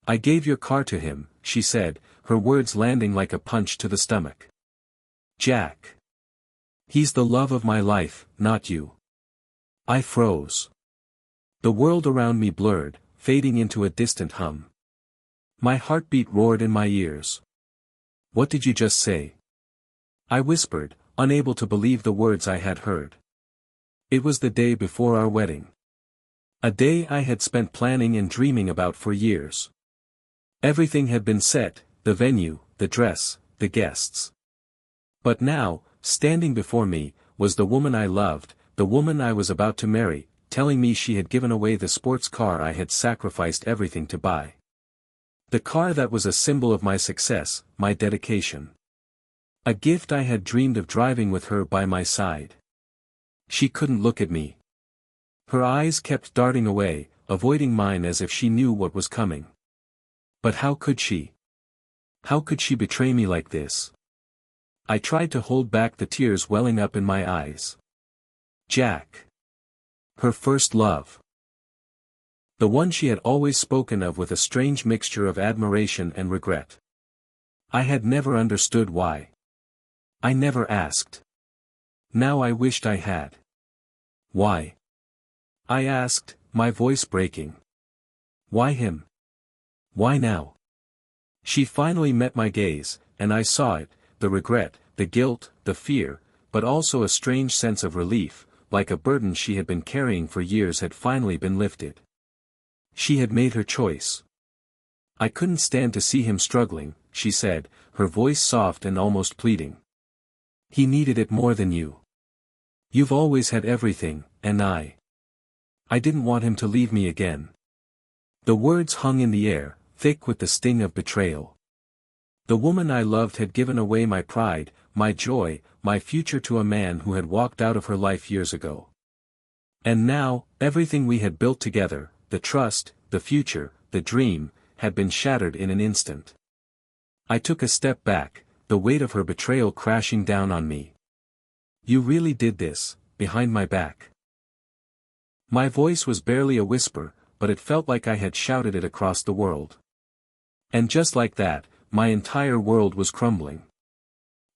"I gave your car to him," she said, her words landing like a punch to the stomach. "Jack. He's the love of my life, not you." I froze. The world around me blurred, fading into a distant hum. My heartbeat roared in my ears. "What did you just say?" I whispered, unable to believe the words I had heard. It was the day before our wedding. A day I had spent planning and dreaming about for years. Everything had been set, the venue, the dress, the guests. But now, standing before me, was the woman I loved, the woman I was about to marry, telling me she had given away the sports car I had sacrificed everything to buy. The car that was a symbol of my success, my dedication. A gift I had dreamed of driving with her by my side. She couldn't look at me. Her eyes kept darting away, avoiding mine as if she knew what was coming. But how could she? How could she betray me like this? I tried to hold back the tears welling up in my eyes. Jack. Her first love. The one she had always spoken of with a strange mixture of admiration and regret. I had never understood why. I never asked. Now I wished I had. Why? I asked, my voice breaking. Why him? Why now? She finally met my gaze, and I saw it, the regret, the guilt, the fear, but also a strange sense of relief, like a burden she had been carrying for years had finally been lifted. She had made her choice. "I couldn't stand to see him struggling," she said, her voice soft and almost pleading. "He needed it more than you. You've always had everything, and I didn't want him to leave me again." The words hung in the air, thick with the sting of betrayal. The woman I loved had given away my pride, my joy, my future to a man who had walked out of her life years ago. And now, everything we had built together, the trust, the future, the dream, had been shattered in an instant. I took a step back, the weight of her betrayal crashing down on me. "You really did this, behind my back." My voice was barely a whisper, but it felt like I had shouted it across the world. And just like that, my entire world was crumbling.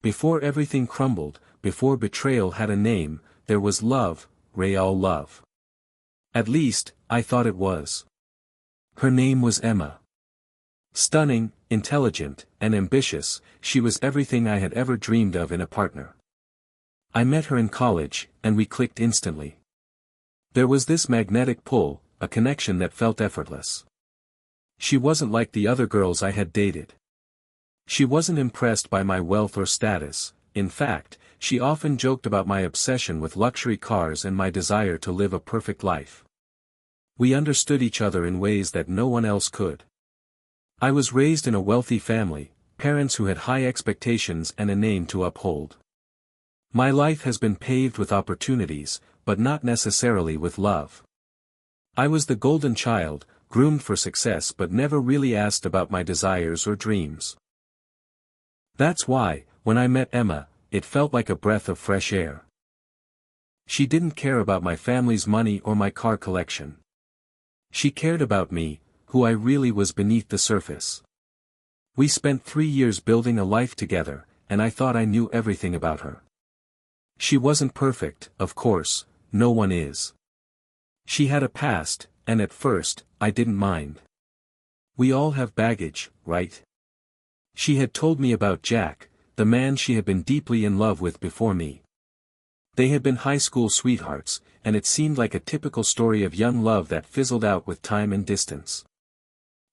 Before everything crumbled, before betrayal had a name, there was love, real love. At least, I thought it was. Her name was Emma. Stunning, intelligent, and ambitious, she was everything I had ever dreamed of in a partner. I met her in college, and we clicked instantly. There was this magnetic pull, a connection that felt effortless. She wasn't like the other girls I had dated. She wasn't impressed by my wealth or status. In fact, she often joked about my obsession with luxury cars and my desire to live a perfect life. We understood each other in ways that no one else could. I was raised in a wealthy family, parents who had high expectations and a name to uphold. My life has been paved with opportunities, but not necessarily with love. I was the golden child, groomed for success but never really asked about my desires or dreams. That's why, when I met Emma, it felt like a breath of fresh air. She didn't care about my family's money or my car collection. She cared about me, who I really was beneath the surface. We spent 3 years building a life together, and I thought I knew everything about her. She wasn't perfect, of course, no one is. She had a past, and at first, I didn't mind. We all have baggage, right? She had told me about Jack, the man she had been deeply in love with before me. They had been high school sweethearts, and it seemed like a typical story of young love that fizzled out with time and distance.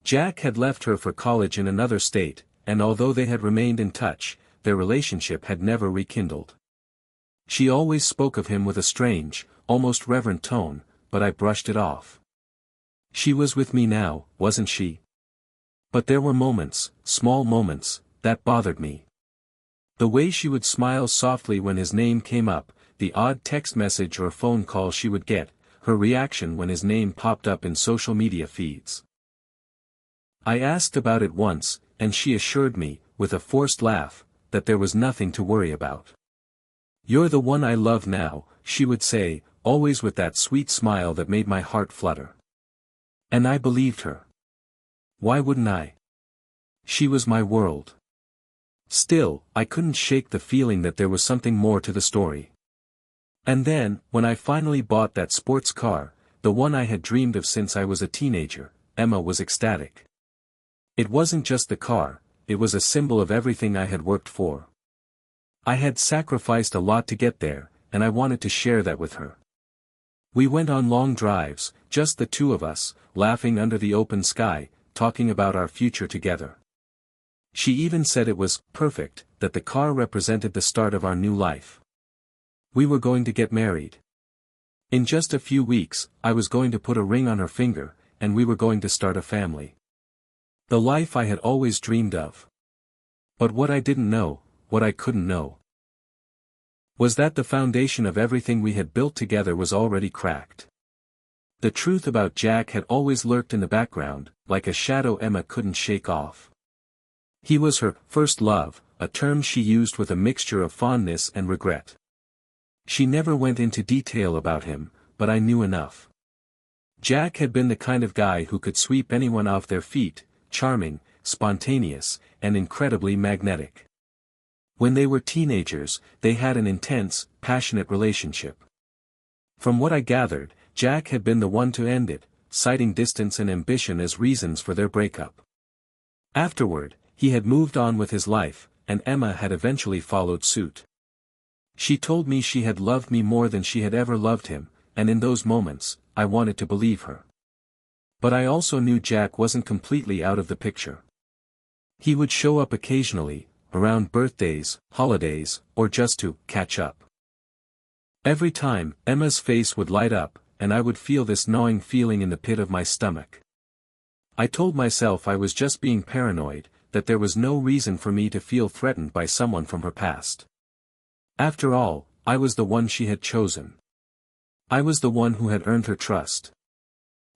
Jack had left her for college in another state, and although they had remained in touch, their relationship had never rekindled. She always spoke of him with a strange, almost reverent tone, but I brushed it off. She was with me now, wasn't she? But there were moments, small moments, that bothered me. The way she would smile softly when his name came up, the odd text message or phone call she would get, her reaction when his name popped up in social media feeds. I asked about it once, and she assured me, with a forced laugh, that there was nothing to worry about. "You're the one I love now," she would say, always with that sweet smile that made my heart flutter. And I believed her. Why wouldn't I? She was my world. Still, I couldn't shake the feeling that there was something more to the story. And then, when I finally bought that sports car, the one I had dreamed of since I was a teenager, Emma was ecstatic. It wasn't just the car, it was a symbol of everything I had worked for. I had sacrificed a lot to get there, and I wanted to share that with her. We went on long drives, just the two of us, laughing under the open sky, talking about our future together. She even said it was perfect, that the car represented the start of our new life. We were going to get married. In just a few weeks, I was going to put a ring on her finger, and we were going to start a family. The life I had always dreamed of. But what I didn't know, what I couldn't know, was that the foundation of everything we had built together was already cracked. The truth about Jack had always lurked in the background, like a shadow Emma couldn't shake off. He was her first love, a term she used with a mixture of fondness and regret. She never went into detail about him, but I knew enough. Jack had been the kind of guy who could sweep anyone off their feet, charming, spontaneous, and incredibly magnetic. When they were teenagers, they had an intense, passionate relationship. From what I gathered, Jack had been the one to end it, citing distance and ambition as reasons for their breakup. Afterward, he had moved on with his life, and Emma had eventually followed suit. She told me she had loved me more than she had ever loved him, and in those moments, I wanted to believe her. But I also knew Jack wasn't completely out of the picture. He would show up occasionally, around birthdays, holidays, or just to catch up. Every time, Emma's face would light up, and I would feel this gnawing feeling in the pit of my stomach. I told myself I was just being paranoid, that there was no reason for me to feel threatened by someone from her past. After all, I was the one she had chosen. I was the one who had earned her trust.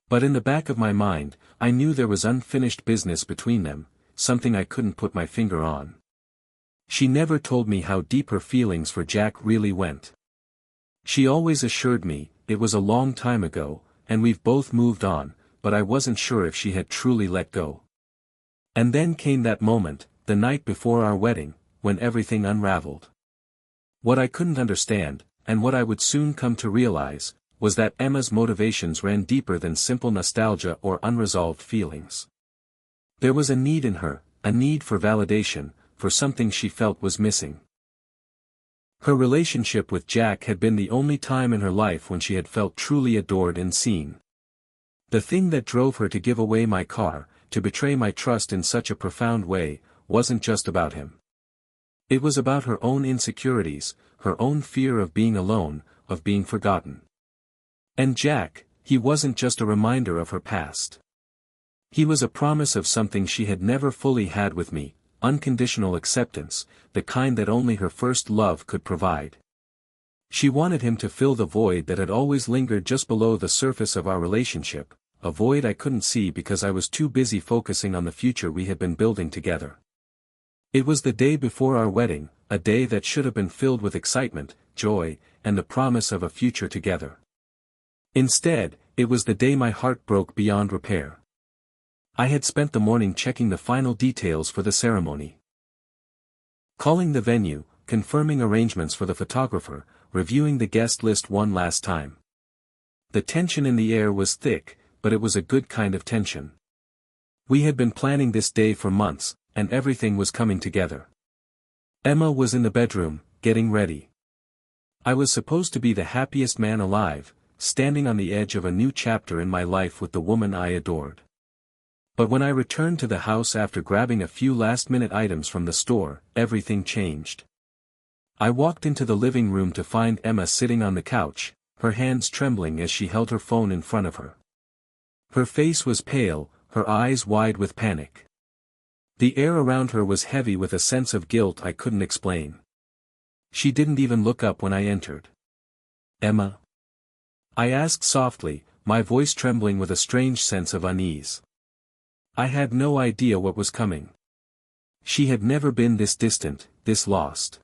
But in the back of my mind, I knew there was unfinished business between them, something I couldn't put my finger on. She never told me how deep her feelings for Jack really went. She always assured me, it was a long time ago, and we've both moved on, but I wasn't sure if she had truly let go. And then came that moment, the night before our wedding, when everything unraveled. What I couldn't understand, and what I would soon come to realize, was that Emma's motivations ran deeper than simple nostalgia or unresolved feelings. There was a need in her, a need for validation, for something she felt was missing. Her relationship with Jack had been the only time in her life when she had felt truly adored and seen. The thing that drove her to give away my car, to betray my trust in such a profound way, wasn't just about him. It was about her own insecurities, her own fear of being alone, of being forgotten. And Jack, he wasn't just a reminder of her past. He was a promise of something she had never fully had with me, unconditional acceptance, the kind that only her first love could provide. She wanted him to fill the void that had always lingered just below the surface of our relationship, a void I couldn't see because I was too busy focusing on the future we had been building together. It was the day before our wedding, a day that should have been filled with excitement, joy, and the promise of a future together. Instead, it was the day my heart broke beyond repair. I had spent the morning checking the final details for the ceremony. Calling the venue, confirming arrangements for the photographer, reviewing the guest list one last time. The tension in the air was thick, but it was a good kind of tension. We had been planning this day for months, and everything was coming together. Emma was in the bedroom, getting ready. I was supposed to be the happiest man alive, standing on the edge of a new chapter in my life with the woman I adored. But when I returned to the house after grabbing a few last-minute items from the store, everything changed. I walked into the living room to find Emma sitting on the couch, her hands trembling as she held her phone in front of her. Her face was pale, her eyes wide with panic. The air around her was heavy with a sense of guilt I couldn't explain. She didn't even look up when I entered. "Emma?" I asked softly, my voice trembling with a strange sense of unease. I had no idea what was coming. She had never been this distant, this lost.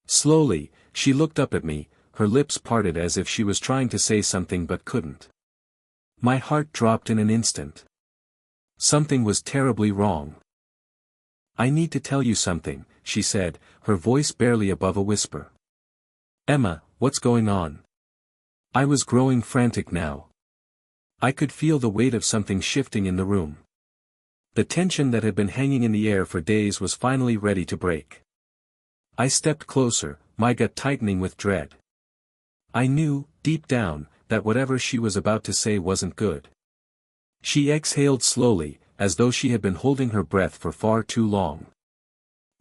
Slowly, she looked up at me, her lips parted as if she was trying to say something but couldn't. My heart dropped in an instant. Something was terribly wrong. "I need to tell you something," she said, her voice barely above a whisper. "Emma, what's going on?" I was growing frantic now. I could feel the weight of something shifting in the room. The tension that had been hanging in the air for days was finally ready to break. I stepped closer, my gut tightening with dread. I knew, deep down, that whatever she was about to say wasn't good. She exhaled slowly, as though she had been holding her breath for far too long.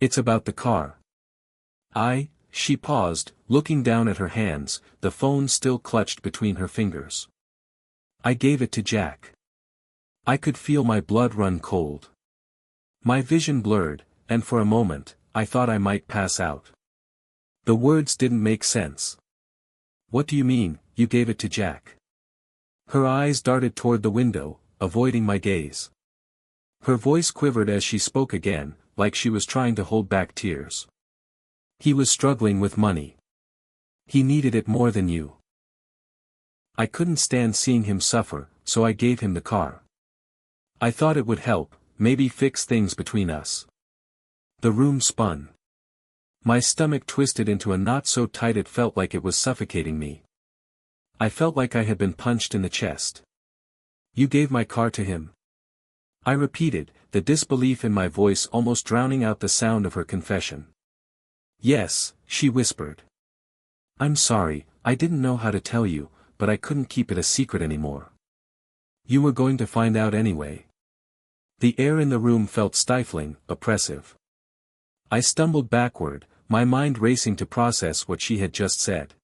"It's about the car." She paused, looking down at her hands, the phone still clutched between her fingers. "I gave it to Jack." I could feel my blood run cold. My vision blurred, and for a moment, I thought I might pass out. The words didn't make sense. "What do you mean, you gave it to Jack?" Her eyes darted toward the window, avoiding my gaze. Her voice quivered as she spoke again, like she was trying to hold back tears. "He was struggling with money. He needed it more than you. I couldn't stand seeing him suffer, so I gave him the car. I thought it would help, maybe fix things between us." The room spun. My stomach twisted into a knot so tight it felt like it was suffocating me. I felt like I had been punched in the chest. "You gave my car to him?" I repeated, the disbelief in my voice almost drowning out the sound of her confession. "Yes," she whispered. "I'm sorry, I didn't know how to tell you, but I couldn't keep it a secret anymore. You were going to find out anyway." The air in the room felt stifling, oppressive. I stumbled backward, my mind racing to process what she had just said.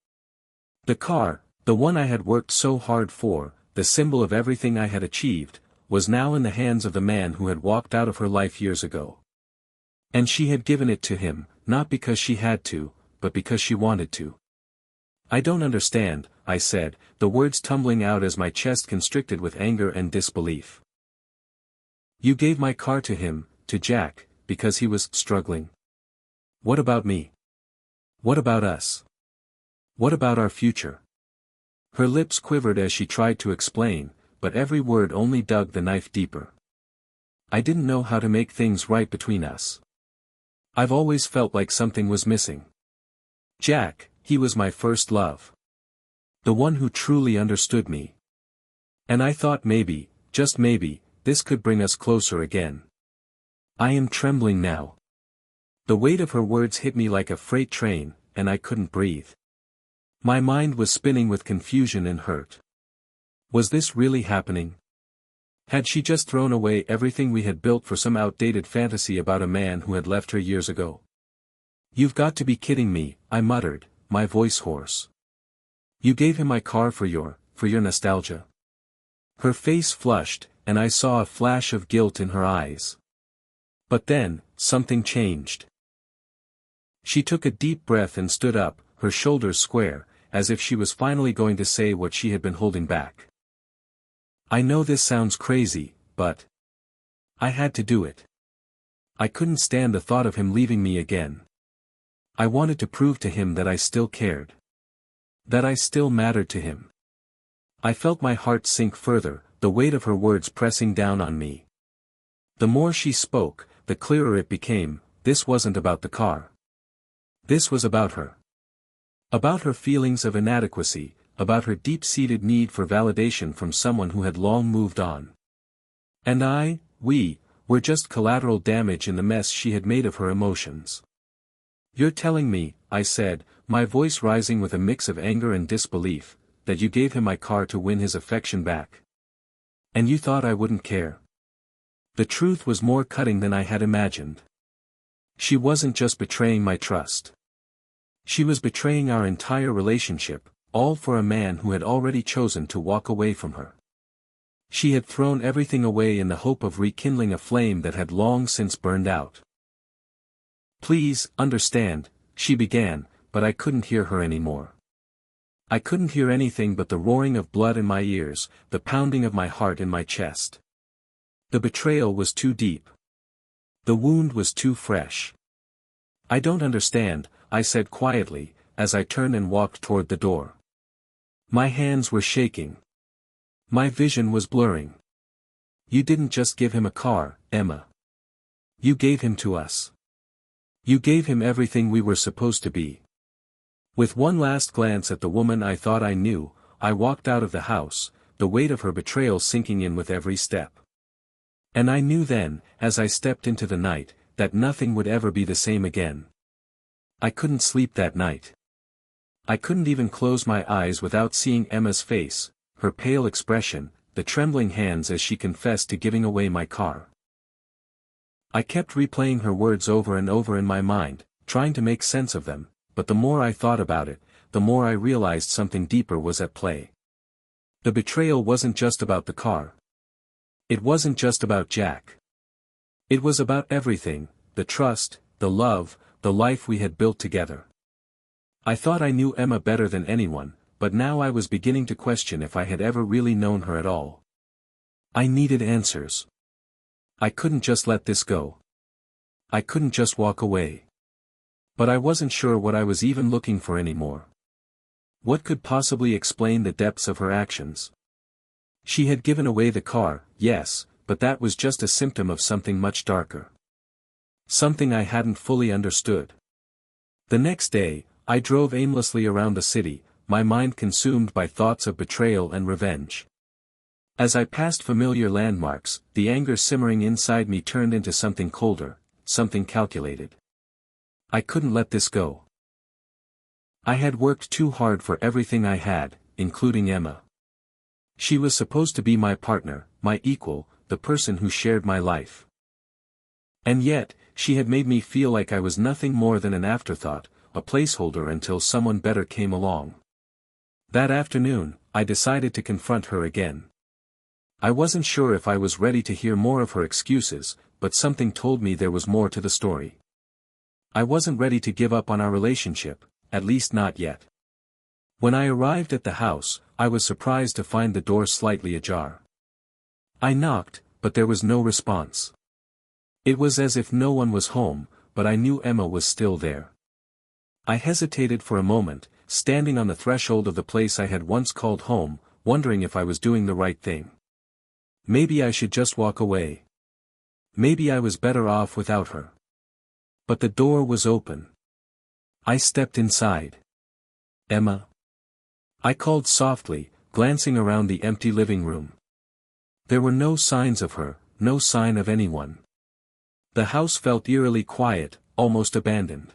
The car, the one I had worked so hard for, the symbol of everything I had achieved, was now in the hands of the man who had walked out of her life years ago. And she had given it to him, not because she had to, but because she wanted to. "I don't understand," I said, the words tumbling out as my chest constricted with anger and disbelief. "You gave my car to him, to Jack, because he was struggling. What about me? What about us? What about our future?" Her lips quivered as she tried to explain, but every word only dug the knife deeper. "I didn't know how to make things right between us. I've always felt like something was missing. Jack, he was my first love. The one who truly understood me. And I thought maybe, just maybe, this could bring us closer again." I am trembling now. The weight of her words hit me like a freight train, and I couldn't breathe. My mind was spinning with confusion and hurt. Was this really happening? Had she just thrown away everything we had built for some outdated fantasy about a man who had left her years ago? "You've got to be kidding me," I muttered, my voice hoarse. "You gave him my car for your nostalgia?" Her face flushed, and I saw a flash of guilt in her eyes. But then, something changed. She took a deep breath and stood up, her shoulders square, as if she was finally going to say what she had been holding back. "I know this sounds crazy, but I had to do it. I couldn't stand the thought of him leaving me again. I wanted to prove to him that I still cared. That I still mattered to him." I felt my heart sink further, the weight of her words pressing down on me. The more she spoke, the clearer it became, this wasn't about the car. This was about her. About her feelings of inadequacy, about her deep-seated need for validation from someone who had long moved on. And we, were just collateral damage in the mess she had made of her emotions. "You're telling me," I said, my voice rising with a mix of anger and disbelief, "that you gave him my car to win his affection back? And you thought I wouldn't care?" The truth was more cutting than I had imagined. She wasn't just betraying my trust. She was betraying our entire relationship, all for a man who had already chosen to walk away from her. She had thrown everything away in the hope of rekindling a flame that had long since burned out. "Please, understand," she began, but I couldn't hear her anymore. I couldn't hear anything but the roaring of blood in my ears, the pounding of my heart in my chest. The betrayal was too deep. The wound was too fresh. "I don't understand," I said quietly, as I turned and walked toward the door. My hands were shaking. My vision was blurring. You didn't just give him a car, Emma. You gave him to us. You gave him everything we were supposed to be. With one last glance at the woman I thought I knew, I walked out of the house, the weight of her betrayal sinking in with every step. And I knew then, as I stepped into the night, that nothing would ever be the same again. I couldn't sleep that night. I couldn't even close my eyes without seeing Emma's face, her pale expression, the trembling hands as she confessed to giving away my car. I kept replaying her words over and over in my mind, trying to make sense of them, but the more I thought about it, the more I realized something deeper was at play. The betrayal wasn't just about the car. It wasn't just about Jack. It was about everything, the trust, the love, the life we had built together. I thought I knew Emma better than anyone, but now I was beginning to question if I had ever really known her at all. I needed answers. I couldn't just let this go. I couldn't just walk away. But I wasn't sure what I was even looking for anymore. What could possibly explain the depths of her actions? She had given away the car, yes, but that was just a symptom of something much darker. Something I hadn't fully understood. The next day, I drove aimlessly around the city, my mind consumed by thoughts of betrayal and revenge. As I passed familiar landmarks, the anger simmering inside me turned into something colder, something calculated. I couldn't let this go. I had worked too hard for everything I had, including Emma. She was supposed to be my partner, my equal, the person who shared my life. And yet, she had made me feel like I was nothing more than an afterthought, a placeholder until someone better came along. That afternoon, I decided to confront her again. I wasn't sure if I was ready to hear more of her excuses, but something told me there was more to the story. I wasn't ready to give up on our relationship, at least not yet. When I arrived at the house, I was surprised to find the door slightly ajar. I knocked, but there was no response. It was as if no one was home, but I knew Emma was still there. I hesitated for a moment, standing on the threshold of the place I had once called home, wondering if I was doing the right thing. Maybe I should just walk away. Maybe I was better off without her. But the door was open. I stepped inside. Emma? I called softly, glancing around the empty living room. There were no signs of her, no sign of anyone. The house felt eerily quiet, almost abandoned.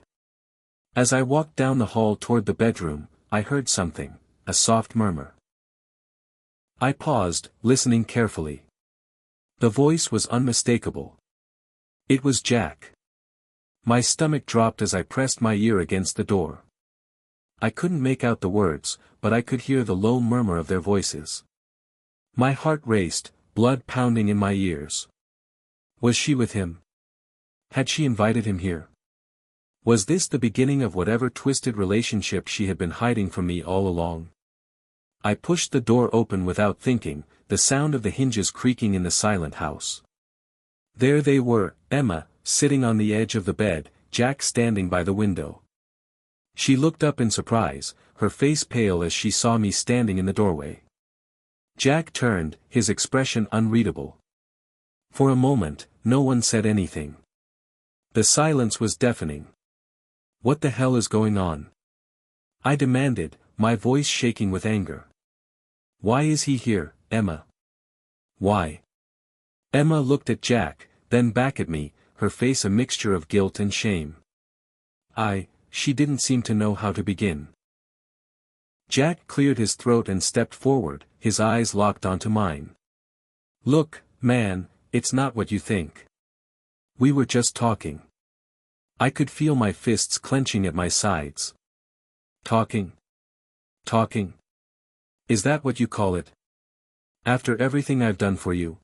As I walked down the hall toward the bedroom, I heard something, a soft murmur. I paused, listening carefully. The voice was unmistakable. It was Jack. My stomach dropped as I pressed my ear against the door. I couldn't make out the words, but I could hear the low murmur of their voices. My heart raced, blood pounding in my ears. Was she with him? Had she invited him here? Was this the beginning of whatever twisted relationship she had been hiding from me all along? I pushed the door open without thinking, the sound of the hinges creaking in the silent house. There they were, Emma, sitting on the edge of the bed, Jack standing by the window. She looked up in surprise, her face pale as she saw me standing in the doorway. Jack turned, his expression unreadable. For a moment, no one said anything. The silence was deafening. What the hell is going on? I demanded, my voice shaking with anger. Why is he here, Emma? Why? Emma looked at Jack, then back at me, her face a mixture of guilt and shame. She didn't seem to know how to begin. Jack cleared his throat and stepped forward, his eyes locked onto mine. Look, man, it's not what you think. We were just talking. I could feel my fists clenching at my sides. Talking? Talking? Is that what you call it? After everything I've done for you?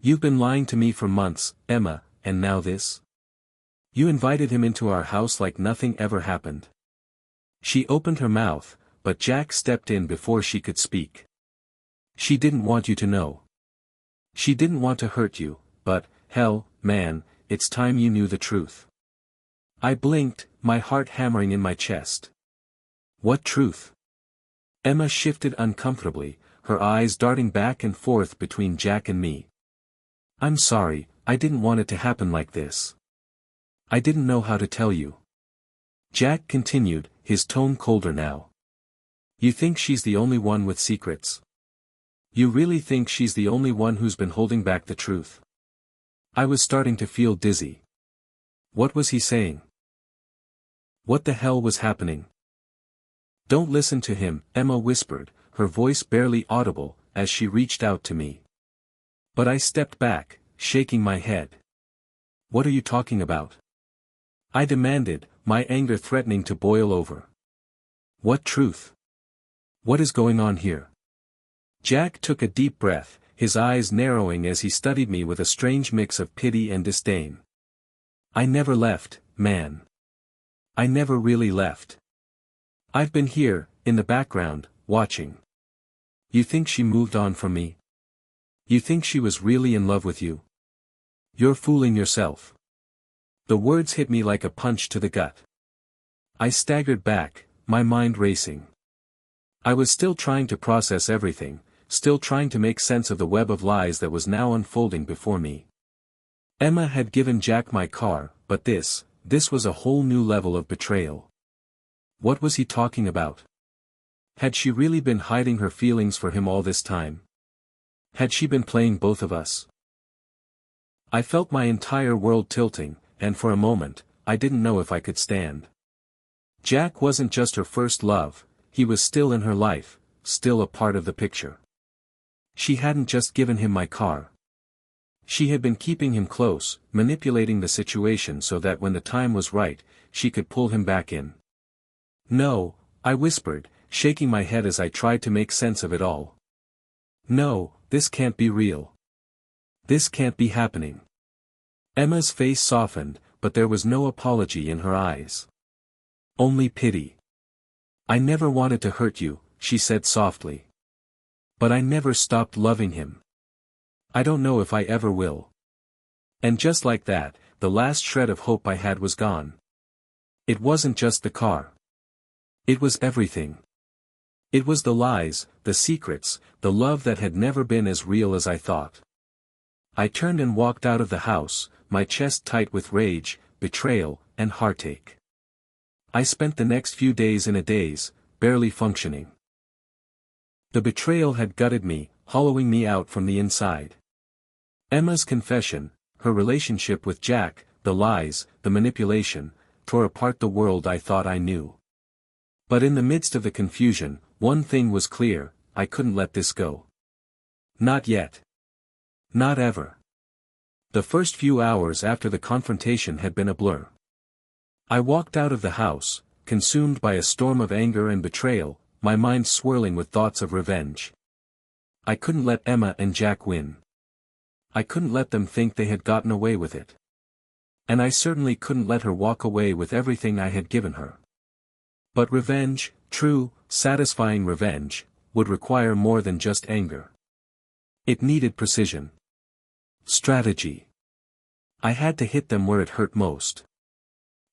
You've been lying to me for months, Emma, and now this? You invited him into our house like nothing ever happened. She opened her mouth, but Jack stepped in before she could speak. She didn't want you to know. She didn't want to hurt you, but, hell, man, it's time you knew the truth. I blinked, my heart hammering in my chest. What truth? Emma shifted uncomfortably, her eyes darting back and forth between Jack and me. I'm sorry, I didn't want it to happen like this. I didn't know how to tell you. Jack continued, his tone colder now. You think she's the only one with secrets? You really think she's the only one who's been holding back the truth? I was starting to feel dizzy. What was he saying? What the hell was happening? Don't listen to him, Emma whispered, her voice barely audible, as she reached out to me. But I stepped back, shaking my head. What are you talking about? I demanded, my anger threatening to boil over. What truth? What is going on here? Jack took a deep breath, his eyes narrowing as he studied me with a strange mix of pity and disdain. I never left, man. I never really left. I've been here, in the background, watching. You think she moved on from me? You think she was really in love with you? You're fooling yourself. The words hit me like a punch to the gut. I staggered back, my mind racing. I was still trying to process everything, still trying to make sense of the web of lies that was now unfolding before me. Emma had given Jack my car, but this was a whole new level of betrayal. What was he talking about? Had she really been hiding her feelings for him all this time? Had she been playing both of us? I felt my entire world tilting, and for a moment, I didn't know if I could stand. Jack wasn't just her first love, he was still in her life, still a part of the picture. She hadn't just given him my car. She had been keeping him close, manipulating the situation so that when the time was right, she could pull him back in. No, I whispered, shaking my head as I tried to make sense of it all. No, this can't be real. This can't be happening. Emma's face softened, but there was no apology in her eyes. Only pity. I never wanted to hurt you, she said softly. But I never stopped loving him. I don't know if I ever will. And just like that, the last shred of hope I had was gone. It wasn't just the car. It was everything. It was the lies, the secrets, the love that had never been as real as I thought. I turned and walked out of the house, my chest tight with rage, betrayal, and heartache. I spent the next few days in a daze, barely functioning. The betrayal had gutted me, hollowing me out from the inside. Emma's confession, her relationship with Jack, the lies, the manipulation, tore apart the world I thought I knew. But in the midst of the confusion, one thing was clear, I couldn't let this go. Not yet. Not ever. The first few hours after the confrontation had been a blur. I walked out of the house, consumed by a storm of anger and betrayal, my mind swirling with thoughts of revenge. I couldn't let Emma and Jack win. I couldn't let them think they had gotten away with it. And I certainly couldn't let her walk away with everything I had given her. But revenge, true, satisfying revenge, would require more than just anger. It needed precision. Strategy. I had to hit them where it hurt most.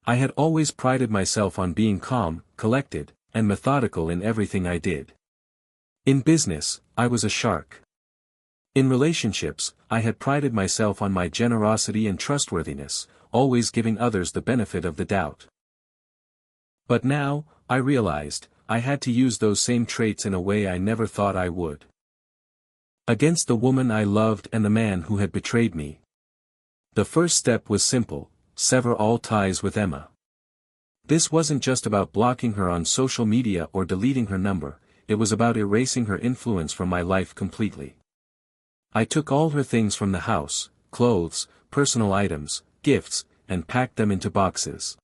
I had always prided myself on being calm, collected, and methodical in everything I did. In business, I was a shark. In relationships, I had prided myself on my generosity and trustworthiness, always giving others the benefit of the doubt. But now, I realized, I had to use those same traits in a way I never thought I would. Against the woman I loved and the man who had betrayed me. The first step was simple, sever all ties with Emma. This wasn't just about blocking her on social media or deleting her number, it was about erasing her influence from my life completely. I took all her things from the house, clothes, personal items, gifts, and packed them into boxes.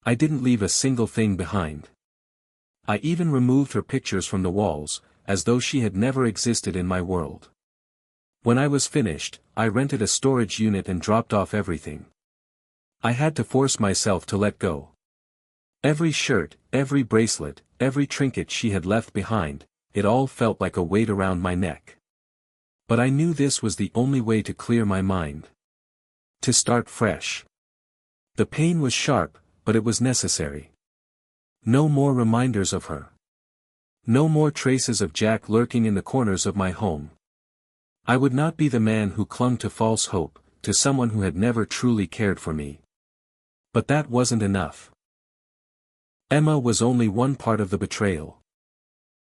I didn't leave a single thing behind. I even removed her pictures from the walls, as though she had never existed in my world. When I was finished, I rented a storage unit and dropped off everything. I had to force myself to let go. Every shirt, every bracelet, every trinket she had left behind, it all felt like a weight around my neck. But I knew this was the only way to clear my mind. To start fresh. The pain was sharp, but it was necessary. No more reminders of her. No more traces of Jack lurking in the corners of my home. I would not be the man who clung to false hope, to someone who had never truly cared for me. But that wasn't enough. Emma was only one part of the betrayal.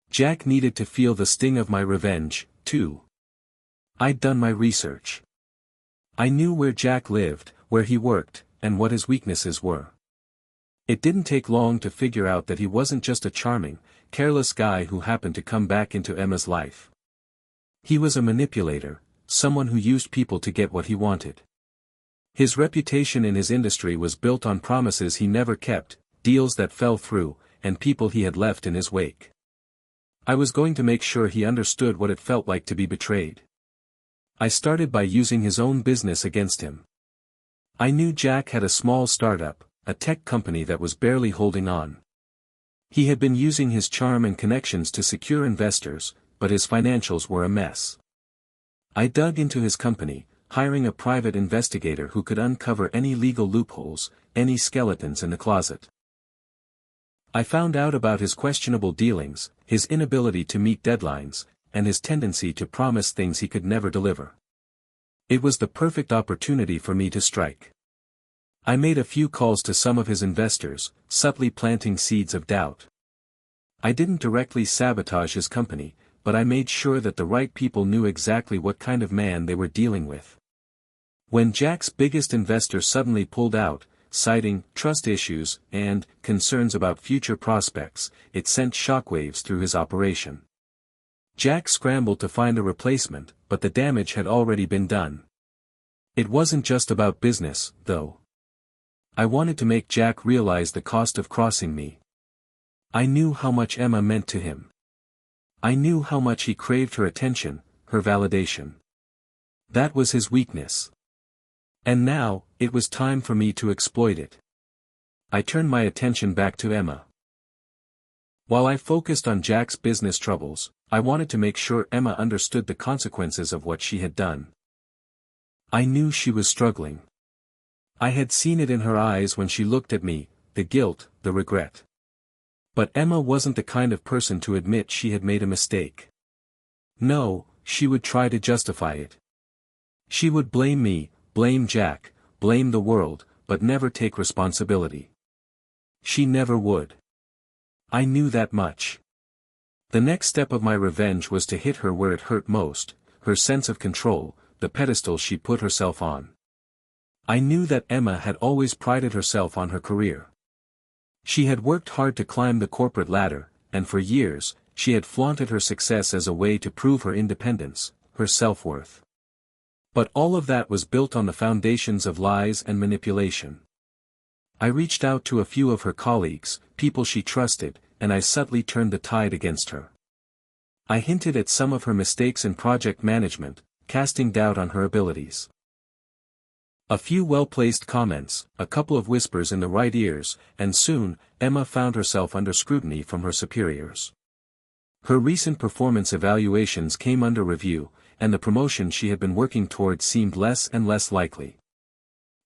Jack needed to feel the sting of my revenge, too. I'd done my research. I knew where Jack lived, where he worked, and what his weaknesses were. It didn't take long to figure out that he wasn't just a charming, careless guy who happened to come back into Emma's life. He was a manipulator, someone who used people to get what he wanted. His reputation in his industry was built on promises he never kept, deals that fell through, and people he had left in his wake. I was going to make sure he understood what it felt like to be betrayed. I started by using his own business against him. I knew Jack had a small startup, a tech company that was barely holding on. He had been using his charm and connections to secure investors, but his financials were a mess. I dug into his company, hiring a private investigator who could uncover any legal loopholes, any skeletons in the closet. I found out about his questionable dealings, his inability to meet deadlines, and his tendency to promise things he could never deliver. It was the perfect opportunity for me to strike. I made a few calls to some of his investors, subtly planting seeds of doubt. I didn't directly sabotage his company, but I made sure that the right people knew exactly what kind of man they were dealing with. When Jack's biggest investor suddenly pulled out, citing trust issues and concerns about future prospects, it sent shockwaves through his operation. Jack scrambled to find a replacement, but the damage had already been done. It wasn't just about business, though. I wanted to make Jack realize the cost of crossing me. I knew how much Emma meant to him. I knew how much he craved her attention, her validation. That was his weakness. And now, it was time for me to exploit it. I turned my attention back to Emma. While I focused on Jack's business troubles, I wanted to make sure Emma understood the consequences of what she had done. I knew she was struggling. I had seen it in her eyes when she looked at me, the guilt, the regret. But Emma wasn't the kind of person to admit she had made a mistake. No, she would try to justify it. She would blame me, blame Jack, blame the world, but never take responsibility. She never would. I knew that much. The next step of my revenge was to hit her where it hurt most, her sense of control, the pedestal she put herself on. I knew that Emma had always prided herself on her career. She had worked hard to climb the corporate ladder, and for years, she had flaunted her success as a way to prove her independence, her self-worth. But all of that was built on the foundations of lies and manipulation. I reached out to a few of her colleagues, people she trusted, and I subtly turned the tide against her. I hinted at some of her mistakes in project management, casting doubt on her abilities. A few well-placed comments, a couple of whispers in the right ears, and soon, Emma found herself under scrutiny from her superiors. Her recent performance evaluations came under review, and the promotion she had been working toward seemed less and less likely.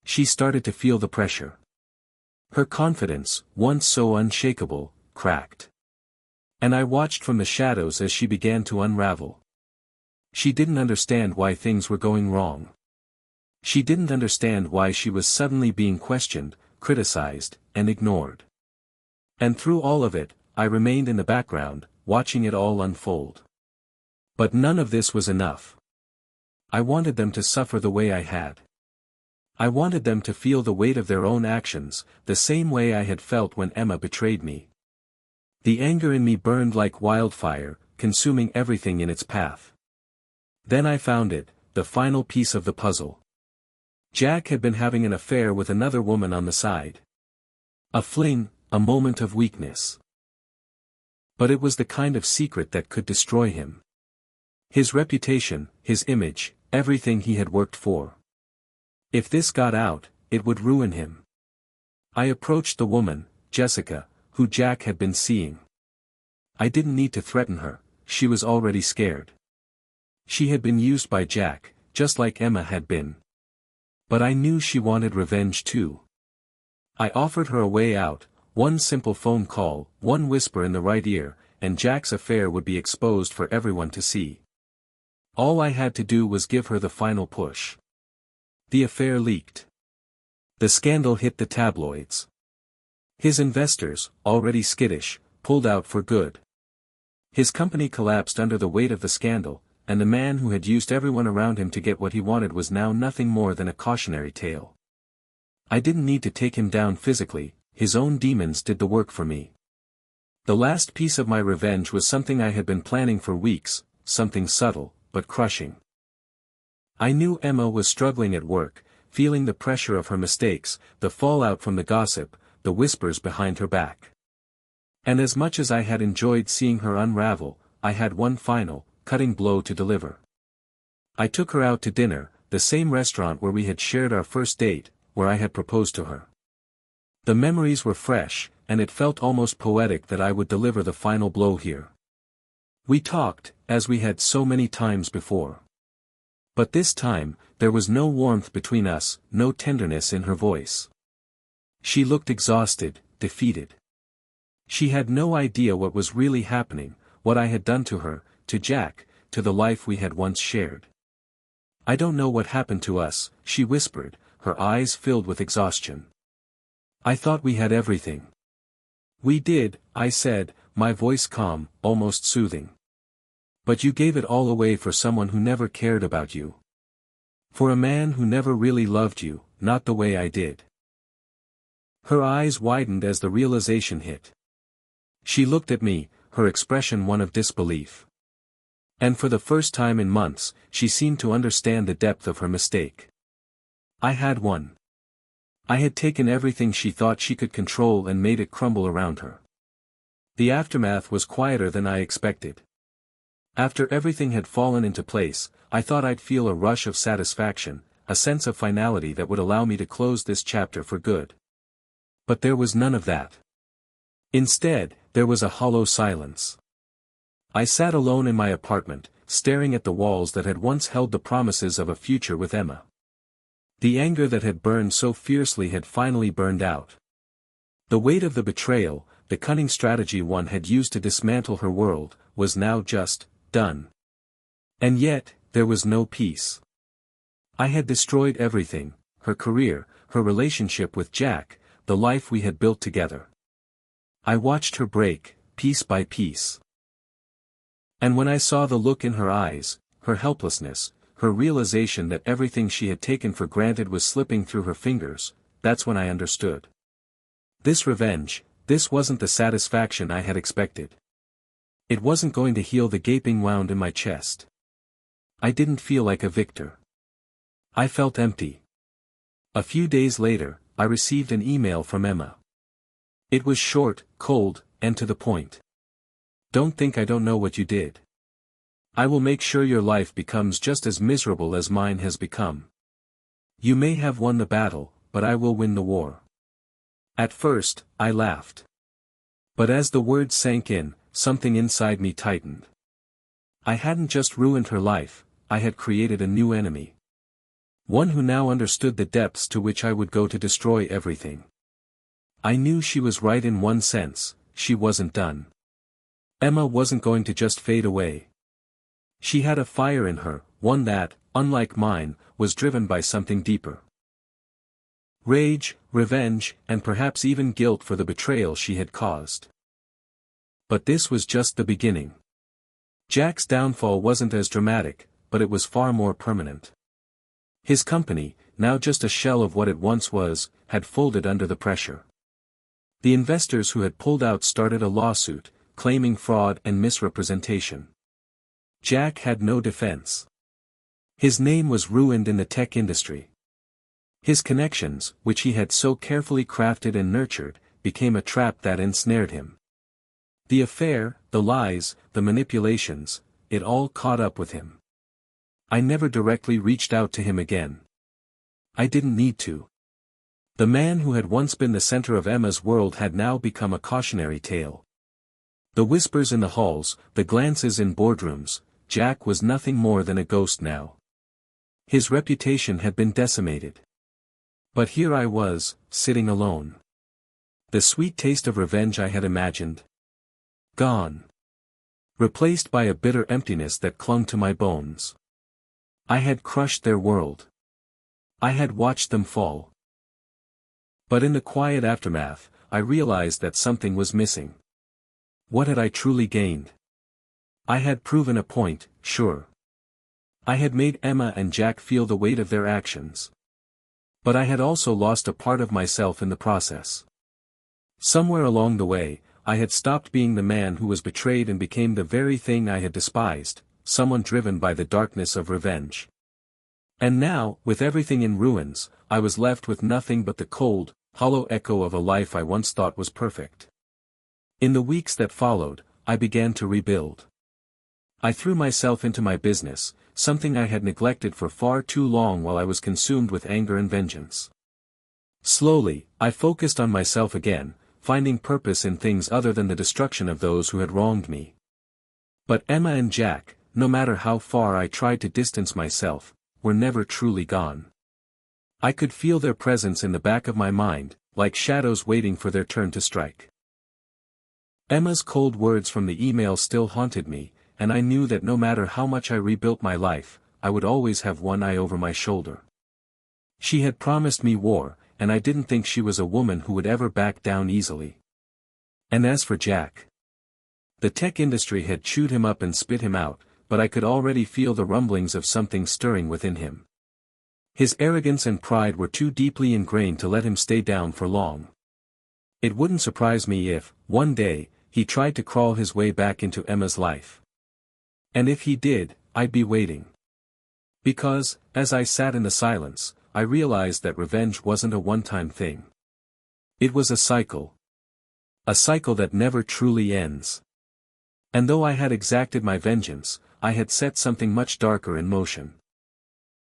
She started to feel the pressure. Her confidence, once so unshakable, cracked. And I watched from the shadows as she began to unravel. She didn't understand why things were going wrong. She didn't understand why she was suddenly being questioned, criticized, and ignored. And through all of it, I remained in the background, watching it all unfold. But none of this was enough. I wanted them to suffer the way I had. I wanted them to feel the weight of their own actions, the same way I had felt when Emma betrayed me. The anger in me burned like wildfire, consuming everything in its path. Then I found it, the final piece of the puzzle. Jack had been having an affair with another woman on the side. A fling, a moment of weakness. But it was the kind of secret that could destroy him. His reputation, his image, everything he had worked for. If this got out, it would ruin him. I approached the woman, Jessica, who Jack had been seeing. I didn't need to threaten her, she was already scared. She had been used by Jack, just like Emma had been. But I knew she wanted revenge too. I offered her a way out, one simple phone call, one whisper in the right ear, and Jack's affair would be exposed for everyone to see. All I had to do was give her the final push. The affair leaked. The scandal hit the tabloids. His investors, already skittish, pulled out for good. His company collapsed under the weight of the scandal, and the man who had used everyone around him to get what he wanted was now nothing more than a cautionary tale. I didn't need to take him down physically, his own demons did the work for me. The last piece of my revenge was something I had been planning for weeks, something subtle, but crushing. I knew Emma was struggling at work, feeling the pressure of her mistakes, the fallout from the gossip, the whispers behind her back. And as much as I had enjoyed seeing her unravel, I had one final, cutting blow to deliver. I took her out to dinner, the same restaurant where we had shared our first date, where I had proposed to her. The memories were fresh, and it felt almost poetic that I would deliver the final blow here. We talked, as we had so many times before. But this time, there was no warmth between us, no tenderness in her voice. She looked exhausted, defeated. She had no idea what was really happening, what I had done to her, to Jack, to the life we had once shared. "I don't know what happened to us," she whispered, her eyes filled with exhaustion. "I thought we had everything." "We did," I said, my voice calm, almost soothing. "But you gave it all away for someone who never cared about you. For a man who never really loved you, not the way I did." Her eyes widened as the realization hit. She looked at me, her expression one of disbelief. And for the first time in months, she seemed to understand the depth of her mistake. I had won. I had taken everything she thought she could control and made it crumble around her. The aftermath was quieter than I expected. After everything had fallen into place, I thought I'd feel a rush of satisfaction, a sense of finality that would allow me to close this chapter for good. But there was none of that. Instead, there was a hollow silence. I sat alone in my apartment, staring at the walls that had once held the promises of a future with Emma. The anger that had burned so fiercely had finally burned out. The weight of the betrayal, the cunning strategy one had used to dismantle her world, was now just done. And yet, there was no peace. I had destroyed everything, her career, her relationship with Jack, the life we had built together. I watched her break, piece by piece. And when I saw the look in her eyes, her helplessness, her realization that everything she had taken for granted was slipping through her fingers, that's when I understood. This revenge, this wasn't the satisfaction I had expected. It wasn't going to heal the gaping wound in my chest. I didn't feel like a victor. I felt empty. A few days later, I received an email from Emma. It was short, cold, and to the point. "Don't think I don't know what you did. I will make sure your life becomes just as miserable as mine has become. You may have won the battle, but I will win the war." At first, I laughed. But as the words sank in, something inside me tightened. I hadn't just ruined her life, I had created a new enemy. One who now understood the depths to which I would go to destroy everything. I knew she was right in one sense, she wasn't done. Emma wasn't going to just fade away. She had a fire in her, one that, unlike mine, was driven by something deeper. Rage, revenge, and perhaps even guilt for the betrayal she had caused. But this was just the beginning. Jack's downfall wasn't as dramatic, but it was far more permanent. His company, now just a shell of what it once was, had folded under the pressure. The investors who had pulled out started a lawsuit, claiming fraud and misrepresentation. Jack had no defense. His name was ruined in the tech industry. His connections, which he had so carefully crafted and nurtured, became a trap that ensnared him. The affair, the lies, the manipulations, it all caught up with him. I never directly reached out to him again. I didn't need to. The man who had once been the center of Emma's world had now become a cautionary tale. The whispers in the halls, the glances in boardrooms, Jack was nothing more than a ghost now. His reputation had been decimated. But here I was, sitting alone. The sweet taste of revenge I had imagined. Gone. Replaced by a bitter emptiness that clung to my bones. I had crushed their world. I had watched them fall. But in the quiet aftermath, I realized that something was missing. What had I truly gained? I had proven a point, sure. I had made Emma and Jack feel the weight of their actions. But I had also lost a part of myself in the process. Somewhere along the way, I had stopped being the man who was betrayed and became the very thing I had despised, someone driven by the darkness of revenge. And now, with everything in ruins, I was left with nothing but the cold, hollow echo of a life I once thought was perfect. In the weeks that followed, I began to rebuild. I threw myself into my business, something I had neglected for far too long while I was consumed with anger and vengeance. Slowly, I focused on myself again, finding purpose in things other than the destruction of those who had wronged me. But Emma and Jack, no matter how far I tried to distance myself, were never truly gone. I could feel their presence in the back of my mind, like shadows waiting for their turn to strike. Emma's cold words from the email still haunted me, and I knew that no matter how much I rebuilt my life, I would always have one eye over my shoulder. She had promised me war, and I didn't think she was a woman who would ever back down easily. And as for Jack, the tech industry had chewed him up and spit him out, but I could already feel the rumblings of something stirring within him. His arrogance and pride were too deeply ingrained to let him stay down for long. It wouldn't surprise me if, one day, he tried to crawl his way back into Emma's life. And if he did, I'd be waiting. Because, as I sat in the silence, I realized that revenge wasn't a one-time thing. It was a cycle. A cycle that never truly ends. And though I had exacted my vengeance, I had set something much darker in motion.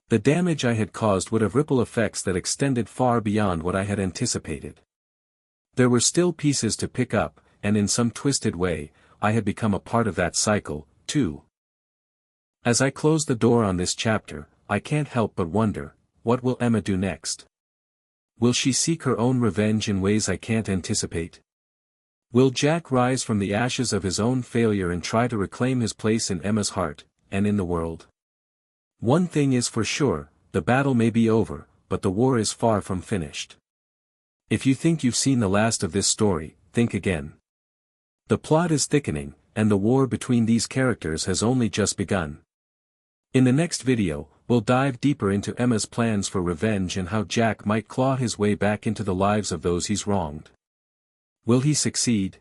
The damage I had caused would have ripple effects that extended far beyond what I had anticipated. There were still pieces to pick up, and in some twisted way, I had become a part of that cycle, too. As I close the door on this chapter, I can't help but wonder, what will Emma do next? Will she seek her own revenge in ways I can't anticipate? Will Jack rise from the ashes of his own failure and try to reclaim his place in Emma's heart, and in the world? One thing is for sure, the battle may be over, but the war is far from finished. If you think you've seen the last of this story, think again. The plot is thickening, and the war between these characters has only just begun. In the next video, we'll dive deeper into Emma's plans for revenge and how Jack might claw his way back into the lives of those he's wronged. Will he succeed?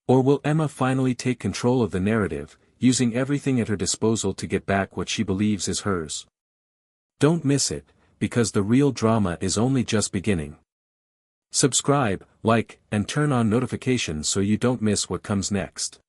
Or will Emma finally take control of the narrative, using everything at her disposal to get back what she believes is hers? Don't miss it, because the real drama is only just beginning. Subscribe, like, and turn on notifications so you don't miss what comes next.